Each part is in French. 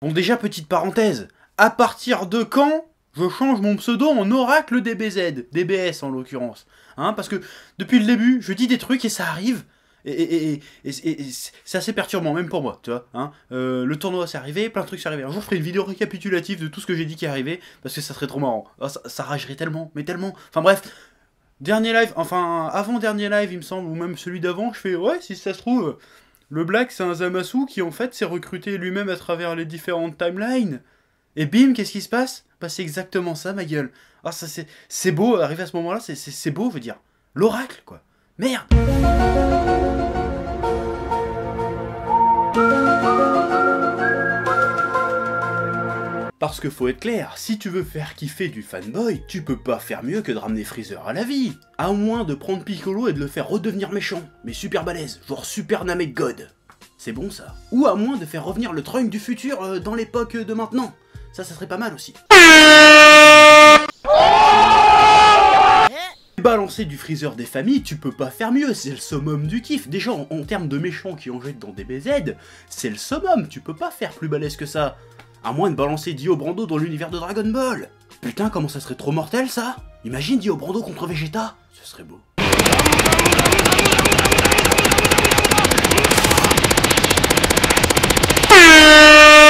Bon, déjà, petite parenthèse, à partir de quand je change mon pseudo en Oracle DBZ, DBS en l'occurrence, hein, parce que depuis le début, je dis des trucs et ça arrive, et c'est assez perturbant, même pour moi, tu vois, hein. Le tournoi c'est arrivé, plein de trucs c'est arrivé. Un jour je ferai une vidéo récapitulative de tout ce que j'ai dit qui est arrivé, parce que ça serait trop marrant. Ah, ça ragerait tellement, mais tellement. Enfin bref, dernier live, enfin avant-dernier live il me semble, ou même celui d'avant, je fais ouais, si ça se trouve, le Black c'est un Zamasu qui en fait s'est recruté lui-même à travers les différentes timelines. Et bim, qu'est-ce qui se passe? Bah c'est exactement ça, ma gueule. Ah ça c'est beau, arriver à ce moment-là, c'est beau, je veux dire. L'oracle, quoi. Merde. Parce que faut être clair, si tu veux faire kiffer du fanboy, tu peux pas faire mieux que de ramener Freezer à la vie. À moins de prendre Piccolo et de le faire redevenir méchant, mais super balèze, genre Super Namek God. C'est bon ça. Ou à moins de faire revenir le Trunks du futur dans l'époque de maintenant. Ça serait pas mal aussi. Balancer du Freezer des familles, tu peux pas faire mieux, c'est le summum du kiff. Déjà, en termes de méchants qui en jettent dans DBZ, c'est le summum, tu peux pas faire plus balèze que ça. À moins de balancer Dio Brando dans l'univers de Dragon Ball. Putain, comment ça serait trop mortel, ça? Imagine Dio Brando contre Vegeta. Ce serait beau.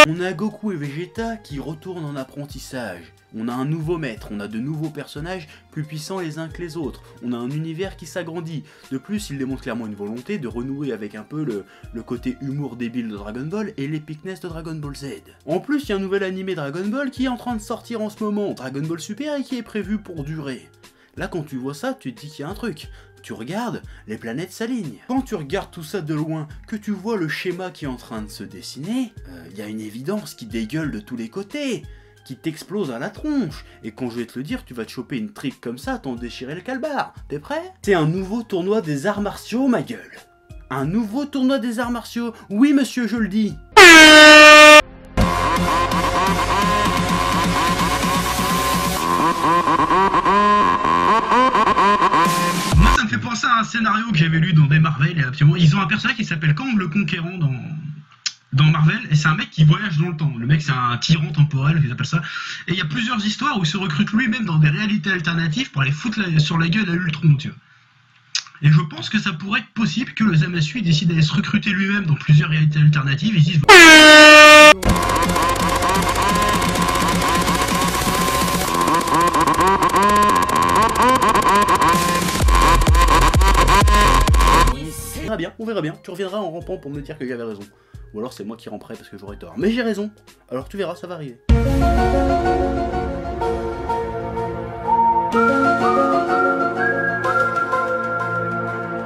On a Goku et Vegeta qui retournent en apprentissage. On a un nouveau maître, on a de nouveaux personnages plus puissants les uns que les autres. On a un univers qui s'agrandit. De plus, il démontre clairement une volonté de renouer avec un peu le côté humour débile de Dragon Ball et l'épicness de Dragon Ball Z. En plus, il y a un nouvel animé Dragon Ball qui est en train de sortir en ce moment, Dragon Ball Super, et qui est prévu pour durer. Là, quand tu vois ça, tu te dis qu'il y a un truc. Tu regardes, les planètes s'alignent. Quand tu regardes tout ça de loin, que tu vois le schéma qui est en train de se dessiner, y a une évidence qui dégueule de tous les côtés, qui t'explose à la tronche. Et quand je vais te le dire, tu vas te choper une trique comme ça, t'en déchirer le calbar. T'es prêt? C'est un nouveau tournoi des arts martiaux, ma gueule. Un nouveau tournoi des arts martiaux. Oui, monsieur, je le dis. Ça me fait penser à un scénario que j'avais lu dans des Marvel. Ils ont un personnage qui s'appelle Kang le Conquérant dans Marvel, et c'est un mec qui voyage dans le temps. Le mec, c'est un tyran temporel, ils appellent ça. Et il y a plusieurs histoires où il se recrute lui-même dans des réalités alternatives pour aller foutre sur la gueule à Ultron, tu vois. Et je pense que ça pourrait être possible que le Zamasu décide d'aller se recruter lui-même dans plusieurs réalités alternatives et ils se disent... On verra bien, tu reviendras en rampant pour me dire que j'avais raison. Ou alors c'est moi qui ramperai parce que j'aurais tort. Mais j'ai raison, alors tu verras, ça va arriver.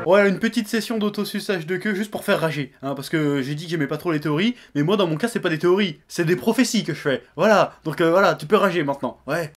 Ouais, une petite session d'autosuçage de queue juste pour faire rager, hein, parce que j'ai dit que j'aimais pas trop les théories, mais moi dans mon cas c'est pas des théories, c'est des prophéties que je fais, voilà, donc voilà, tu peux rager maintenant, ouais.